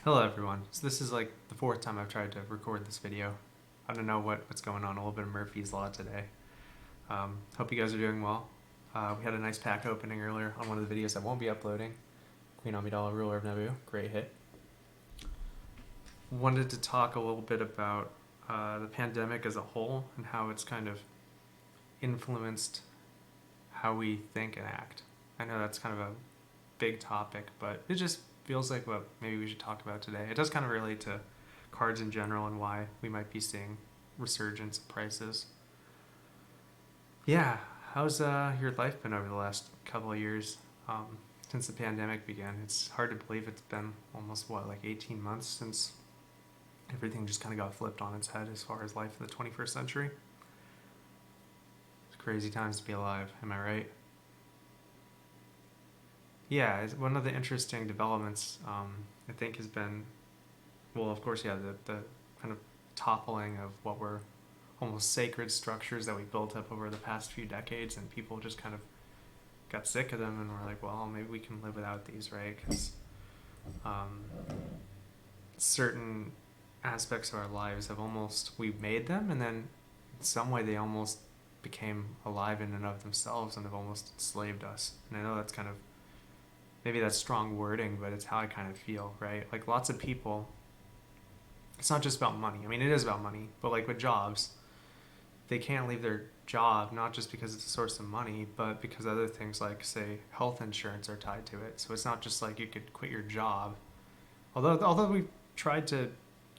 Hello everyone. So this is like the fourth time I've tried to record this video. I don't know what's going on, a little bit of Murphy's Law today. Hope you guys are doing well. We had a nice pack opening earlier on one of the videos I won't be uploading. Queen Amidala, Ruler of Naboo, great hit. Wanted to talk a little bit about the pandemic as a whole and how it's kind of influenced how we think and act. I know that's kind of a big topic, but it just feels like what maybe we should talk about today. It does kind of relate to cards in general and why we might be seeing resurgence of prices. Yeah, how's your life been over the last couple of years since the pandemic began? It's hard to believe it's been almost, like 18 months since everything just kind of got flipped on its head as far as life in the 21st century. It's crazy times to be alive, am I right? Yeah, one of the interesting developments I think has been, well, of course, yeah, the kind of toppling of what were almost sacred structures that we built up over the past few decades, and people just kind of got sick of them and were like, well, maybe we can live without these, right? Because certain aspects of our lives have almost, we've made them, and then in some way they almost became alive in and of themselves and have almost enslaved us. And I know that's kind of, maybe that's strong wording, but it's how I kind of feel, right? Like lots of people, it's not just about money. I mean, it is about money, but like with jobs, they can't leave their job, not just because it's a source of money, but because other things like, say, health insurance are tied to it. So it's not just like you could quit your job. Although we've tried to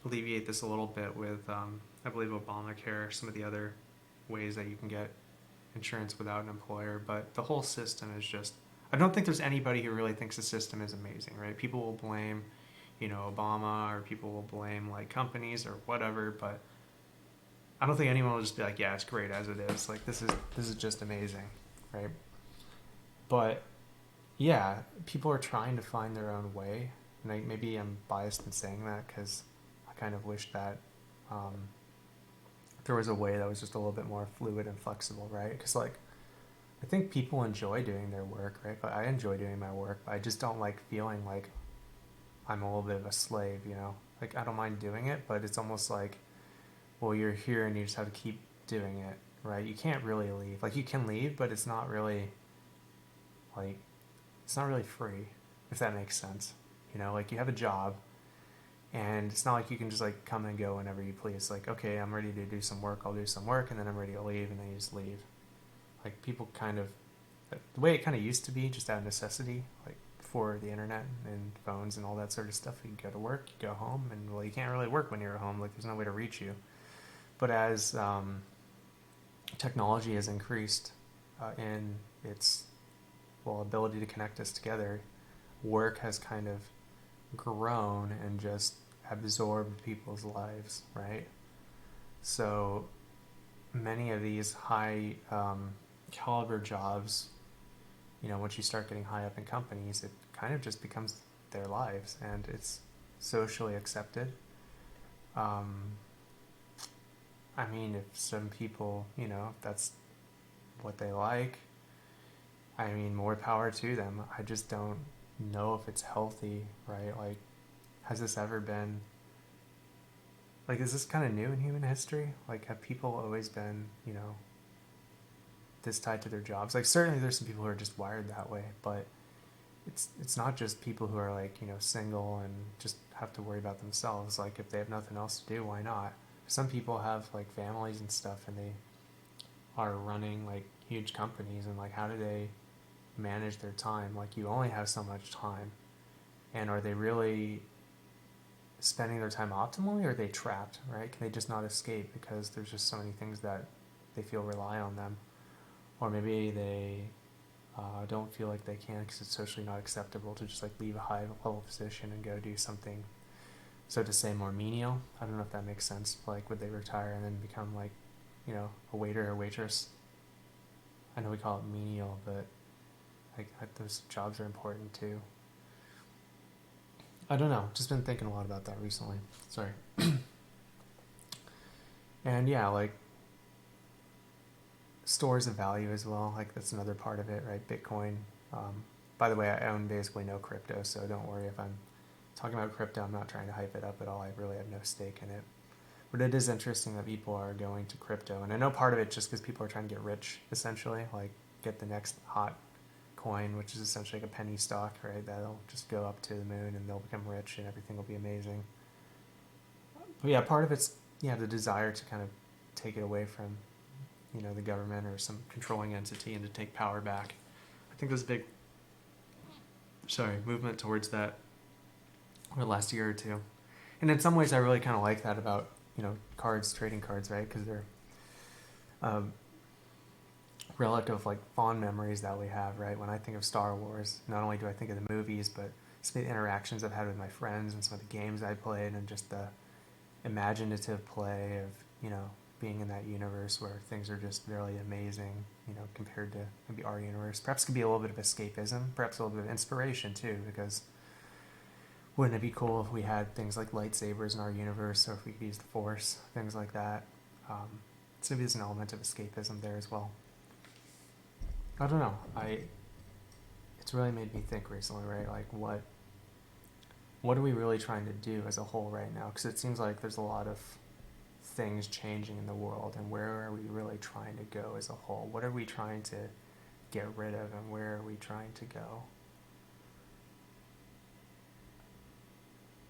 alleviate this a little bit with, I believe, Obamacare, some of the other ways that you can get insurance without an employer, but the whole system is just, I don't think there's anybody who really thinks the system is amazing, right? People will blame, Obama, or people will blame like companies or whatever, but I don't think anyone will just be like, yeah, it's great as it is. Like this is just amazing, right? But yeah, people are trying to find their own way, and maybe I'm biased in saying that because I kind of wish that um, there was a way that was just a little bit more fluid and flexible, right? Because like I think people enjoy doing their work, right? But I enjoy doing my work, but I just don't like feeling like I'm a little bit of a slave, Like I don't mind doing it, but it's almost like, well, you're here and you just have to keep doing it, right? You can't really leave. Like you can leave, but it's not really like it's not really free, if that makes sense. Like you have a job and it's not like you can just like come and go whenever you please. Like, okay, I'm ready to do some work, I'll do some work, and then I'm ready to leave, and then you just leave. Like people kind of, the way it kind of used to be, just out of necessity, like before the internet and phones and all that sort of stuff. You go to work, you go home, and well, you can't really work when you're at home. Like there's no way to reach you. But as technology has increased in its ability to connect us together, work has kind of grown and just absorbed people's lives, right? So many of these high caliber jobs, once you start getting high up in companies, it kind of just becomes their lives, and it's socially accepted. I mean, if some people, if that's what they like, I mean, more power to them. I just don't know if it's healthy, right? Like, has this ever been, like, is this kind of new in human history? Like, have people always been, this tied to their jobs? Like, certainly there's some people who are just wired that way, but it's not just people who are like, single and just have to worry about themselves. Like, if they have nothing else to do, why not? Some people have like families and stuff, and they are running like huge companies, and like how do they manage their time? Like you only have so much time, and are they really spending their time optimally, or are they trapped, right? Can they just not escape because there's just so many things that they feel rely on them? Or maybe they don't feel like they can because it's socially not acceptable to just like leave a high level position and go do something, so to say, more menial. I don't know if that makes sense. Like, would they retire and then become like, a waiter or waitress? I know we call it menial, but like those jobs are important too. I don't know. Just been thinking a lot about that recently. Sorry. And yeah, like stores of value as well. Like that's another part of it, right? Bitcoin. By the way, I own basically no crypto, so don't worry if I'm talking about crypto, I'm not trying to hype it up at all. I really have no stake in it. But it is interesting that people are going to crypto. And I know part of it just because people are trying to get rich, essentially, like get the next hot coin, which is essentially like a penny stock, right? That'll just go up to the moon and they'll become rich and everything will be amazing. But yeah, part of it's, the desire to kind of take it away from, the government or some controlling entity and to take power back. I think there's a big, movement towards that over the last year or two. And in some ways, I really kind of like that about, cards, trading cards, right? Because they're relic of like fond memories that we have, right? When I think of Star Wars, not only do I think of the movies, but some of the interactions I've had with my friends and some of the games I played and just the imaginative play of, being in that universe where things are just really amazing, compared to maybe our universe. Perhaps it could be a little bit of escapism, perhaps a little bit of inspiration too, because wouldn't it be cool if we had things like lightsabers in our universe, or if we could use the Force, things like that. So maybe there's an element of escapism there as well. I don't know. It's really made me think recently, right? Like what are we really trying to do as a whole right now? Because it seems like there's a lot of things changing in the world, and where are we really trying to go as a whole? What are we trying to get rid of, and where are we trying to go?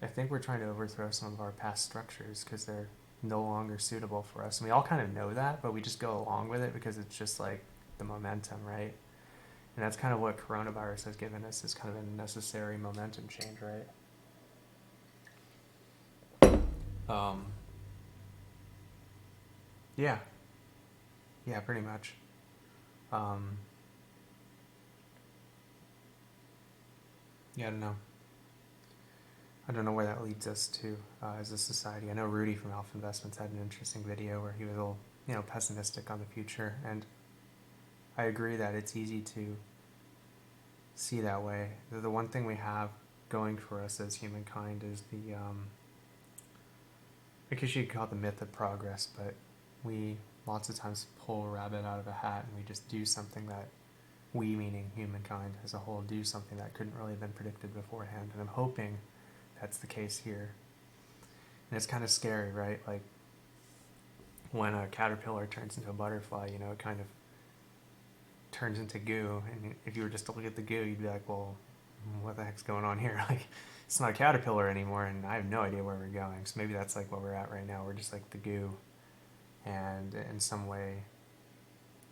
I think we're trying to overthrow some of our past structures because they're no longer suitable for us. And we all kind of know that, but we just go along with it because it's just like the momentum, right? And that's kind of what coronavirus has given us, is kind of a necessary momentum change, right? Yeah, pretty much. Yeah, I don't know where that leads us to as a society. I know Rudy from Alpha Investments had an interesting video where he was a little, pessimistic on the future, and I agree that it's easy to see that way. The one thing we have going for us as humankind is the, I guess you could call it the myth of progress, but we lots of times pull a rabbit out of a hat and we just do something that we, meaning humankind as a whole, do something that couldn't really have been predicted beforehand. And I'm hoping that's the case here. And it's kind of scary, right? Like when a caterpillar turns into a butterfly, it kind of turns into goo. And if you were just to look at the goo, you'd be like, well, what the heck's going on here? Like, it's not a caterpillar anymore, and I have no idea where we're going. So maybe that's like where we're at right now. We're just like the goo. And in some way,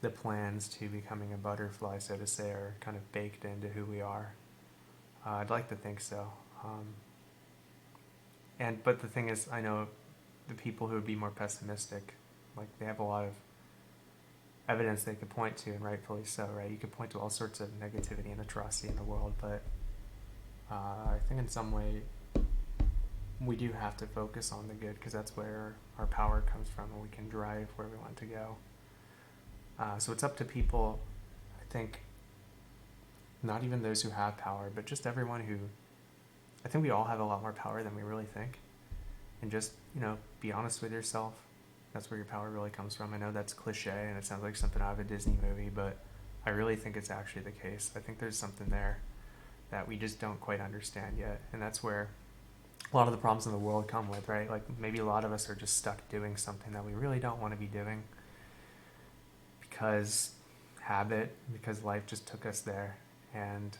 the plans to becoming a butterfly, so to say, are kind of baked into who we are. I'd like to think so. But the thing is, I know the people who would be more pessimistic, like they have a lot of evidence they could point to, and rightfully so, right? You could point to all sorts of negativity and atrocity in the world, but I think in some way we do have to focus on the good, because that's where our power comes from, and we can drive where we want to go. So it's up to people, I think, not even those who have power, but just everyone who, I think we all have a lot more power than we really think. And just, be honest with yourself. That's where your power really comes from. I know that's cliche and it sounds like something out of a Disney movie, but I really think it's actually the case. I think there's something there that we just don't quite understand yet. And that's where a lot of the problems in the world come with, right? Like maybe a lot of us are just stuck doing something that we really don't want to be doing because habit, because life just took us there. And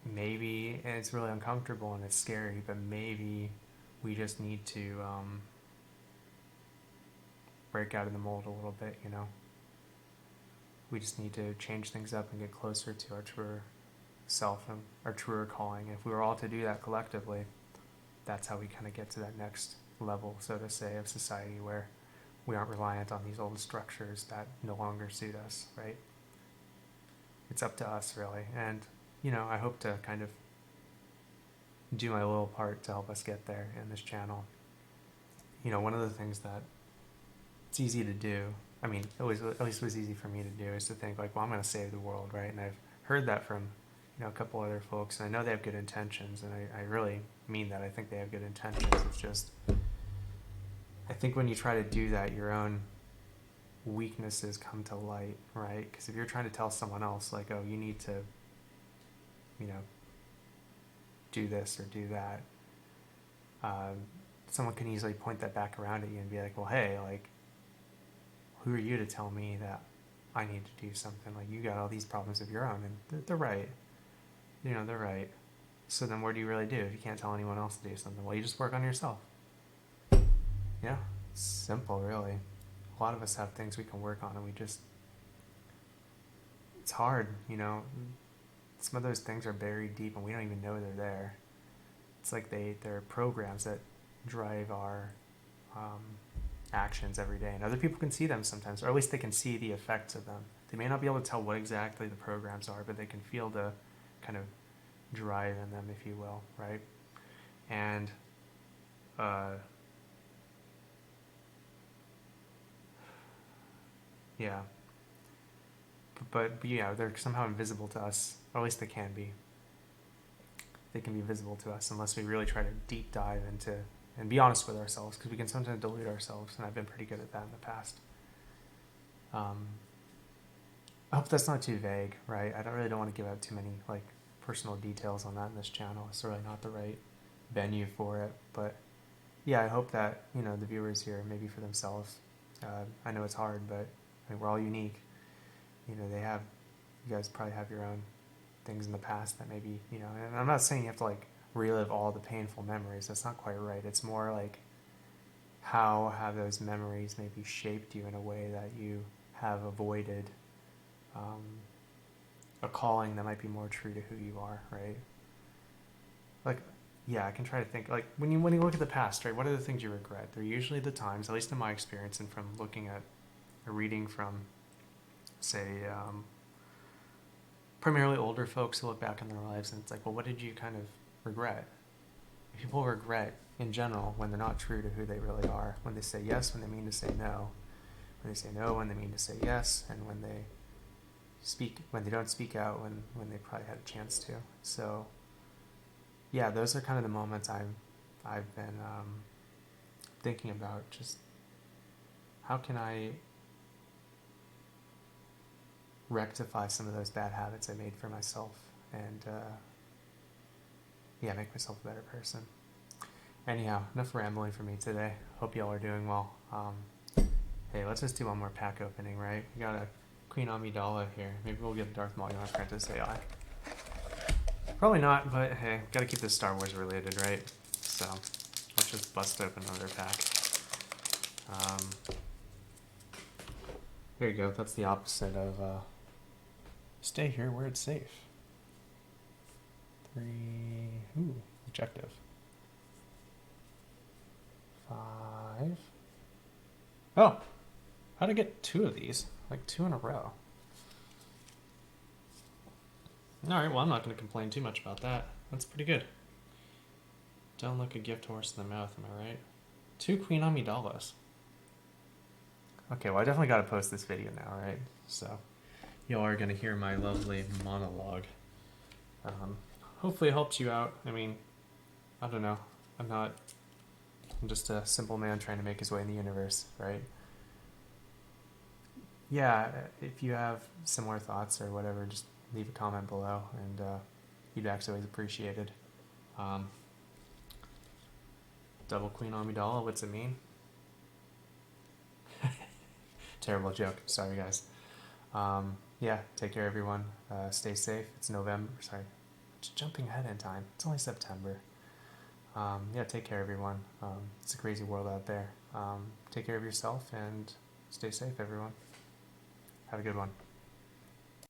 maybe, and it's really uncomfortable and it's scary, but maybe we just need to break out of the mold a little bit, We just need to change things up and get closer to our truer self and our truer calling. And if we were all to do that collectively, that's how we kind of get to that next level, so to say, of society where we aren't reliant on these old structures that no longer suit us, right? It's up to us, really. And, I hope to kind of do my little part to help us get there in this channel. One of the things that it's easy to do, I mean, at least it was easy for me to do, is to think like, well, I'm going to save the world, right? And I've heard that from, a couple other folks, and I know they have good intentions, and I really mean that. I think they have good intentions. It's just, I think when you try to do that, your own weaknesses come to light, right? Because if you're trying to tell someone else, like, oh, you need to, do this or do that, someone can easily point that back around at you and be like, well, hey, like, who are you to tell me that I need to do something? Like, you got all these problems of your own, and they're right. You know, they're right. So then what do you really do if you can't tell anyone else to do something? Well, you just work on yourself. Yeah, simple, really. A lot of us have things we can work on, and it's hard, you know. Some of those things are buried deep, and we don't even know they're there. It's like they're programs that drive our actions every day, and other people can see them sometimes, or at least they can see the effects of them. They may not be able to tell what exactly the programs are, but they can feel the kind of drive in them, if you will, right? And yeah, but yeah, they're somehow invisible to us, or at least they can be. They can be visible to us unless we really try to deep dive into and be honest with ourselves, because we can sometimes delude ourselves, and I've been pretty good at that in the past. I hope that's not too vague, right? I don't want to give out too many like personal details on that in this channel. It's really not the right venue for it, but yeah, I hope that, you know, the viewers here, maybe for themselves, I know it's hard, but I mean, we're all unique. You know, you guys probably have your own things in the past that maybe, you know, and I'm not saying you have to like relive all the painful memories. That's not quite right. It's more like, how have those memories maybe shaped you in a way that you have avoided a calling that might be more true to who you are, right? Like, yeah, I can try to think, like, when you look at the past, right, what are the things you regret? They're usually the times, at least in my experience and from looking at or reading from, say, primarily older folks who look back on their lives, and it's like, well, what did you kind of regret? People regret in general when they're not true to who they really are, when they say yes when they mean to say no, when they say no when they mean to say yes, and when they don't speak out when they probably had a chance to. So yeah, those are kind of the moments I've been thinking about, just how can I rectify some of those bad habits I made for myself, and yeah, make myself a better person. Anyhow, enough rambling for me today. Hope y'all are doing well. Hey, let's just do one more pack opening, right? We got a Queen Amidala here. Maybe we'll get a Darth Maul Apprentice AI. Probably not, but hey, gotta keep this Star Wars related, right? So let's just bust open another pack. There you go. That's the opposite of stay here where it's safe. 3. Ooh, objective. 5. Oh, how'd I get 2 of these? Like 2 in a row. Alright, well, I'm not going to complain too much about that. That's pretty good. Don't look a gift horse in the mouth, am I right? 2 Queen Amidalas. Okay, well, I definitely got to post this video now, right? So, y'all are going to hear my lovely monologue. Hopefully it helps you out. I mean, I don't know. I'm just a simple man trying to make his way in the universe, right? Yeah, if you have similar thoughts or whatever, just leave a comment below, and feedback's always appreciated. Double Queen Amidala, what's it mean? Terrible joke. Sorry, guys. Yeah, take care, everyone. Stay safe. It's November. Sorry, just jumping ahead in time. It's only September. Yeah, take care, everyone. It's a crazy world out there. Take care of yourself and stay safe, everyone. Have a good one.